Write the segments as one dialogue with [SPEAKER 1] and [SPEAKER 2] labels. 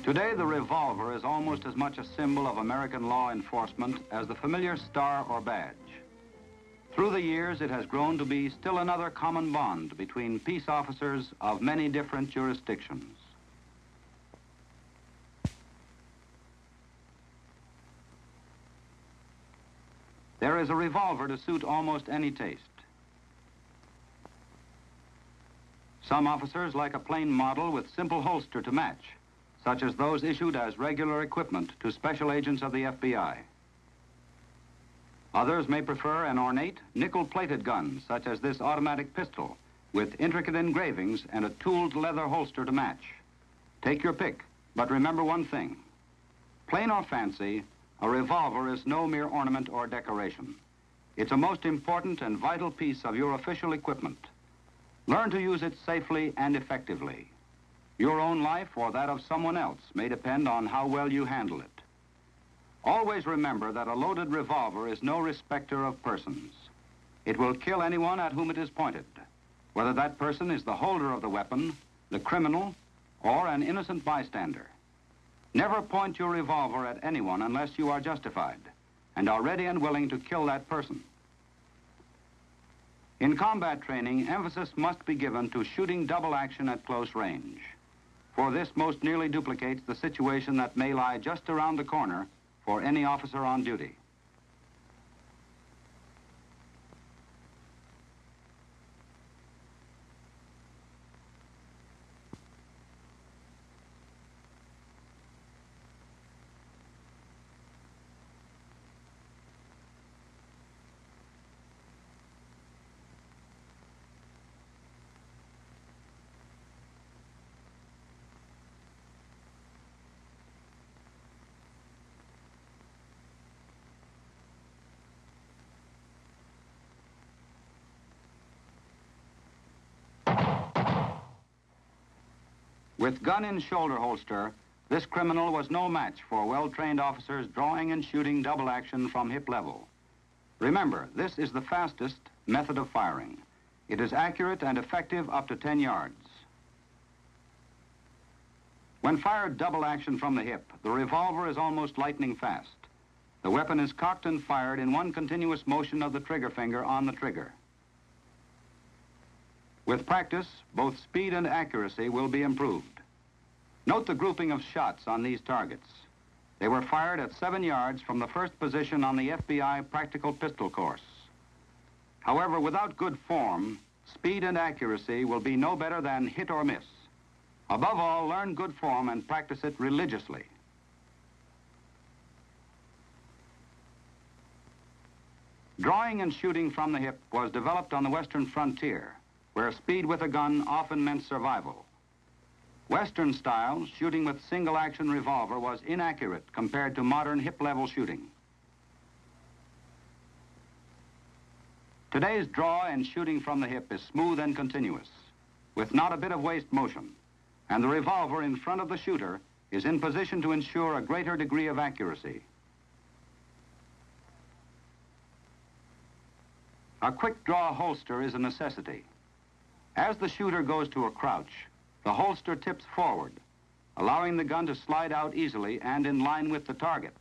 [SPEAKER 1] Today, the revolver is almost as much a symbol of American law enforcement as the familiar star or badge. Through the years, it has grown to be still another common bond between peace officers of many different jurisdictions. There is a revolver to suit almost any taste. Some officers like a plain model with simple holster to match, such as those issued as regular equipment to special agents of the FBI. Others may prefer an ornate, nickel-plated gun, such as this automatic pistol, with intricate engravings and a tooled leather holster to match. Take your pick, but remember one thing. Plain or fancy, a revolver is no mere ornament or decoration. It's a most important and vital piece of your official equipment. Learn to use it safely and effectively. Your own life or that of someone else may depend on how well you handle it. Always remember that a loaded revolver is no respecter of persons. It will kill anyone at whom it is pointed, whether that person is the holder of the weapon, the criminal, or an innocent bystander. Never point your revolver at anyone unless you are justified and are ready and willing to kill that person. In combat training, emphasis must be given to shooting double action at close range, for this most nearly duplicates the situation that may lie just around the corner for any officer on duty. With gun in shoulder holster, this criminal was no match for well-trained officers drawing and shooting double action from hip level. Remember, this is the fastest method of firing. It is accurate and effective up to 10 yards. When fired double action from the hip, the revolver is almost lightning fast. The weapon is cocked and fired in one continuous motion of the trigger finger on the trigger. With practice, both speed and accuracy will be improved. Note the grouping of shots on these targets. They were fired at 7 yards from the first position on the FBI practical pistol course. However, without good form, speed and accuracy will be no better than hit or miss. Above all, learn good form and practice it religiously. Drawing and shooting from the hip was developed on the Western frontier, where speed with a gun often meant survival. Western style shooting with single-action revolver was inaccurate compared to modern hip-level shooting. Today's draw and shooting from the hip is smooth and continuous, with not a bit of waste motion, and the revolver in front of the shooter is in position to ensure a greater degree of accuracy. A quick draw holster is a necessity. As the shooter goes to a crouch, the holster tips forward, allowing the gun to slide out easily and in line with the target.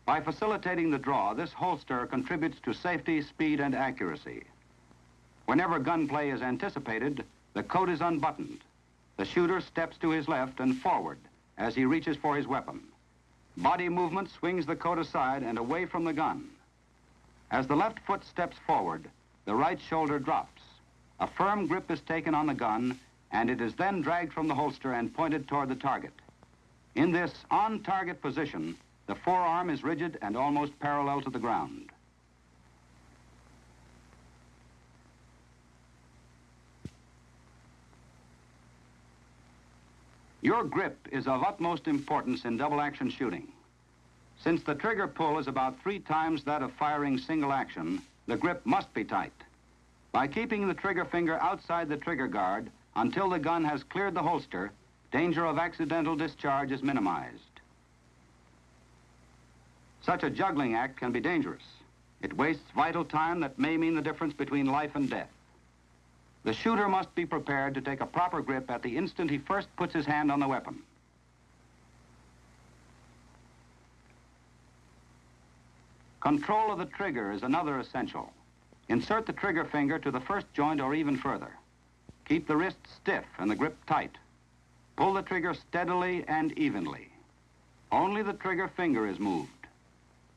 [SPEAKER 1] By facilitating the draw, this holster contributes to safety, speed, and accuracy. Whenever gunplay is anticipated, the coat is unbuttoned. The shooter steps to his left and forward as he reaches for his weapon. Body movement swings the coat aside and away from the gun. As the left foot steps forward, the right shoulder drops. A firm grip is taken on the gun, and it is then dragged from the holster and pointed toward the target. In this on-target position, the forearm is rigid and almost parallel to the ground. Your grip is of utmost importance in double-action shooting. Since the trigger pull is about 3 times that of firing single action, the grip must be tight. By keeping the trigger finger outside the trigger guard until the gun has cleared the holster, danger of accidental discharge is minimized. Such a juggling act can be dangerous. It wastes vital time that may mean the difference between life and death. The shooter must be prepared to take a proper grip at the instant he first puts his hand on the weapon. Control of the trigger is another essential. Insert the trigger finger to the first joint or even further. Keep the wrist stiff and the grip tight. Pull the trigger steadily and evenly. Only the trigger finger is moved.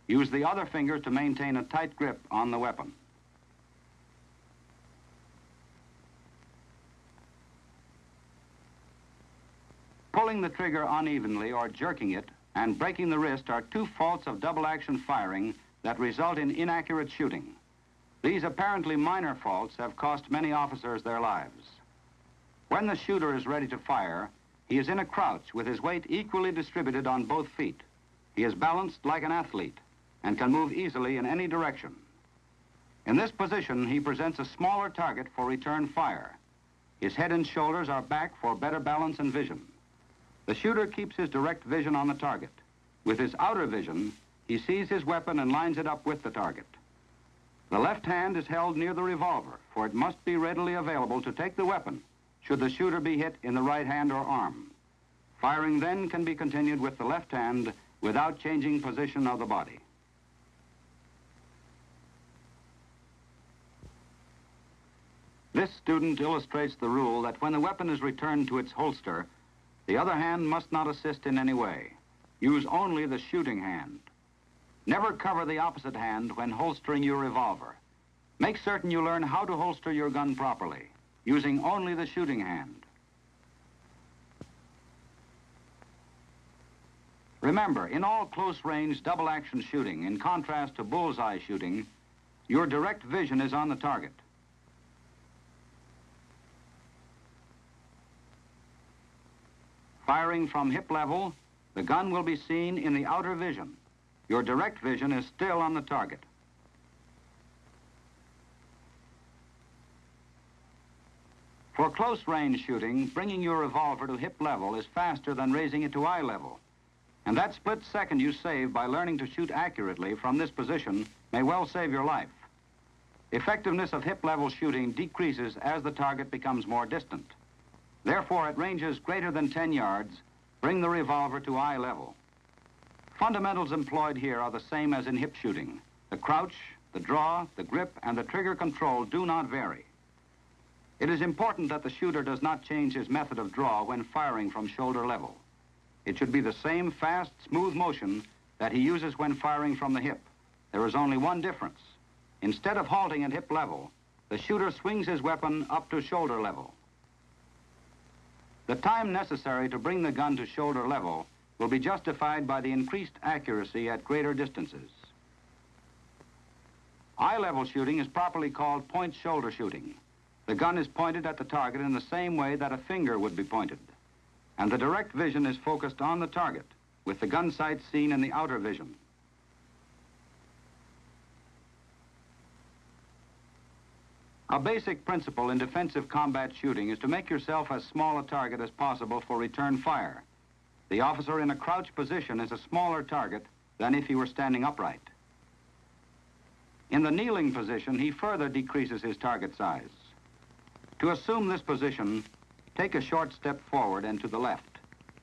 [SPEAKER 1] Use the other finger to maintain a tight grip on the weapon. Pulling the trigger unevenly or jerking it and breaking the wrist are two faults of double-action firing that result in inaccurate shooting. These apparently minor faults have cost many officers their lives. When the shooter is ready to fire, he is in a crouch with his weight equally distributed on both feet. He is balanced like an athlete and can move easily in any direction. In this position, he presents a smaller target for return fire. His head and shoulders are back for better balance and vision. The shooter keeps his direct vision on the target. With his outer vision, he sees his weapon and lines it up with the target. The left hand is held near the revolver, for it must be readily available to take the weapon should the shooter be hit in the right hand or arm. Firing then can be continued with the left hand without changing position of the body. This student illustrates the rule that when the weapon is returned to its holster, the other hand must not assist in any way. Use only the shooting hand. Never cover the opposite hand when holstering your revolver. Make certain you learn how to holster your gun properly, using only the shooting hand. Remember, in all close-range double-action shooting, in contrast to bullseye shooting, your direct vision is on the target. Firing from hip level, the gun will be seen in the outer vision. Your direct vision is still on the target. For close-range shooting, bringing your revolver to hip level is faster than raising it to eye level. And that split second you save by learning to shoot accurately from this position may well save your life. Effectiveness of hip-level shooting decreases as the target becomes more distant. Therefore, at ranges greater than 10 yards, bring the revolver to eye level. Fundamentals employed here are the same as in hip shooting. The crouch, the draw, the grip, and the trigger control do not vary. It is important that the shooter does not change his method of draw when firing from shoulder level. It should be the same fast, smooth motion that he uses when firing from the hip. There is only one difference. Instead of halting at hip level, the shooter swings his weapon up to shoulder level. The time necessary to bring the gun to shoulder level will be justified by the increased accuracy at greater distances. Eye-level shooting is properly called point shoulder shooting. The gun is pointed at the target in the same way that a finger would be pointed, and the direct vision is focused on the target, with the gun sight seen in the outer vision. A basic principle in defensive combat shooting is to make yourself as small a target as possible for return fire. The officer in a crouch position is a smaller target than if he were standing upright. In the kneeling position, he further decreases his target size. To assume this position, take a short step forward and to the left.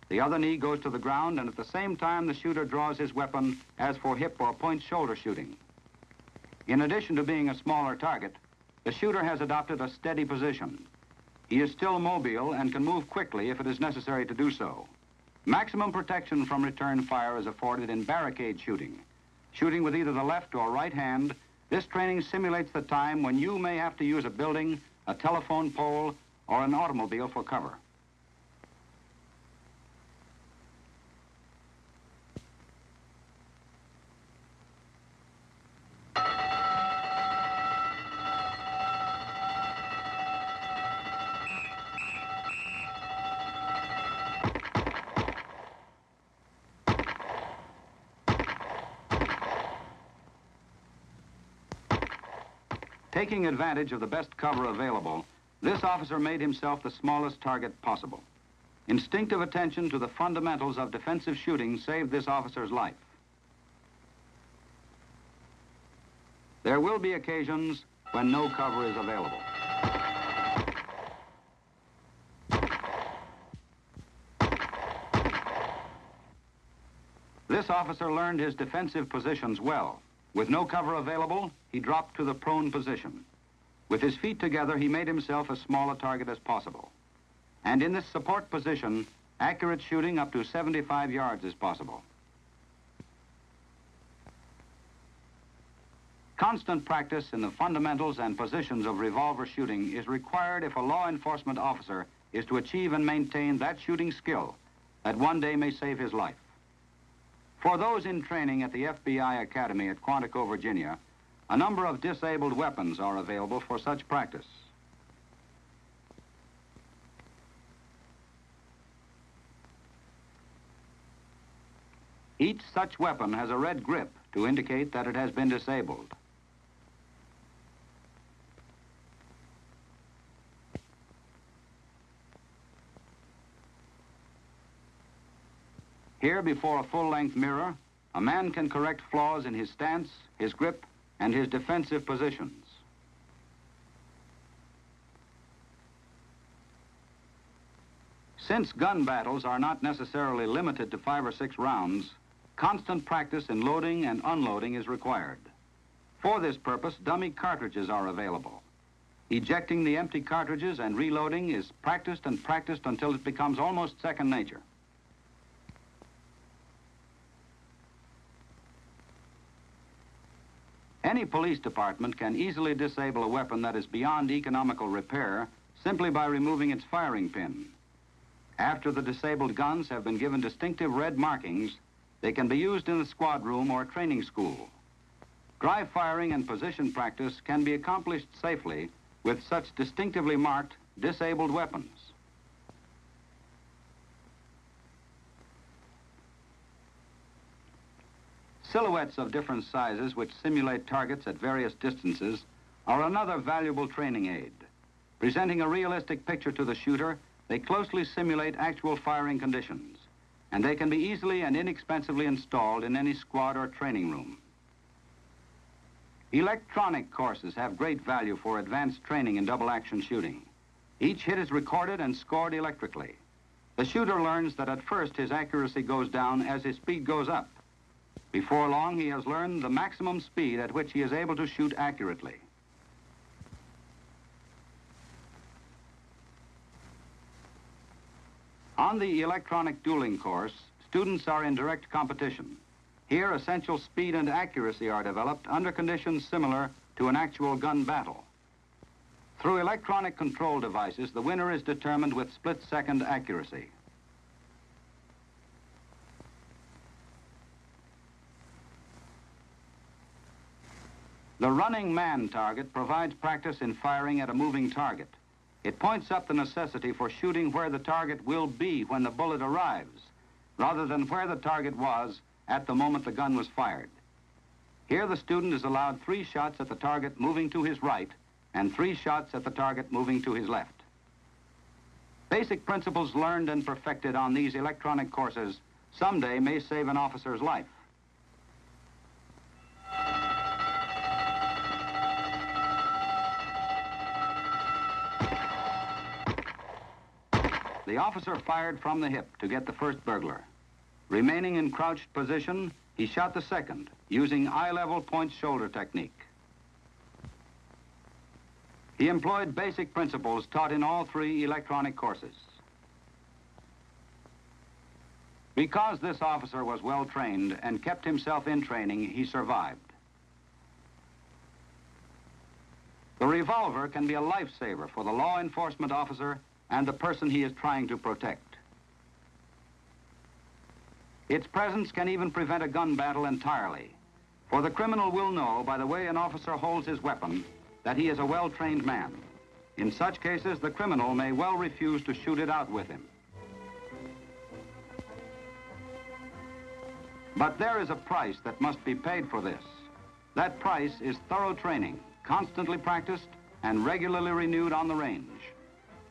[SPEAKER 1] The other knee goes to the ground, and at the same time, the shooter draws his weapon as for hip or point shoulder shooting. In addition to being a smaller target, the shooter has adopted a steady position. He is still mobile and can move quickly if it is necessary to do so. Maximum protection from return fire is afforded in barricade shooting. Shooting with either the left or right hand, this training simulates the time when you may have to use a building, a telephone pole, or an automobile for cover. Taking advantage of the best cover available, this officer made himself the smallest target possible. Instinctive attention to the fundamentals of defensive shooting saved this officer's life. There will be occasions when no cover is available. This officer learned his defensive positions well. With no cover available, he dropped to the prone position. With his feet together, he made himself as small a target as possible. And in this support position, accurate shooting up to 75 yards is possible. Constant practice in the fundamentals and positions of revolver shooting is required if a law enforcement officer is to achieve and maintain that shooting skill that one day may save his life. For those in training at the FBI Academy at Quantico, Virginia, a number of disabled weapons are available for such practice. Each such weapon has a red grip to indicate that it has been disabled. Here, before a full-length mirror, a man can correct flaws in his stance, his grip, and his defensive positions. Since gun battles are not necessarily limited to 5 or 6 rounds, constant practice in loading and unloading is required. For this purpose, dummy cartridges are available. Ejecting the empty cartridges and reloading is practiced and practiced until it becomes almost second nature. Any police department can easily disable a weapon that is beyond economical repair simply by removing its firing pin. After the disabled guns have been given distinctive red markings, they can be used in the squad room or training school. Dry firing and position practice can be accomplished safely with such distinctively marked disabled weapons. Silhouettes of different sizes which simulate targets at various distances are another valuable training aid. Presenting a realistic picture to the shooter, they closely simulate actual firing conditions, and they can be easily and inexpensively installed in any squad or training room. Electronic courses have great value for advanced training in double-action shooting. Each hit is recorded and scored electrically. The shooter learns that at first his accuracy goes down as his speed goes up. Before long, he has learned the maximum speed at which he is able to shoot accurately. On the electronic dueling course, students are in direct competition. Here, essential speed and accuracy are developed under conditions similar to an actual gun battle. Through electronic control devices, the winner is determined with split-second accuracy. The running man target provides practice in firing at a moving target. It points up the necessity for shooting where the target will be when the bullet arrives, rather than where the target was at the moment the gun was fired. Here the student is allowed 3 shots at the target moving to his right and 3 shots at the target moving to his left. Basic principles learned and perfected on these electronic courses someday may save an officer's life. The officer fired from the hip to get the first burglar. Remaining in crouched position, he shot the second, using eye-level point-shoulder technique. He employed basic principles taught in all 3 electronic courses. Because this officer was well trained and kept himself in training, he survived. The revolver can be a lifesaver for the law enforcement officer and the person he is trying to protect. Its presence can even prevent a gun battle entirely, for the criminal will know by the way an officer holds his weapon that he is a well-trained man. In such cases, the criminal may well refuse to shoot it out with him. But there is a price that must be paid for this. That price is thorough training, constantly practiced and regularly renewed on the range.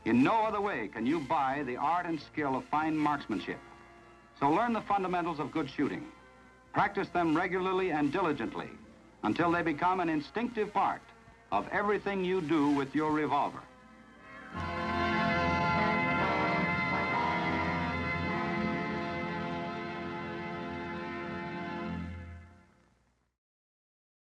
[SPEAKER 1] In no other way can you buy the art and skill of fine marksmanship. So learn the fundamentals of good shooting. Practice them regularly and diligently until they become an instinctive part of everything you do with your revolver.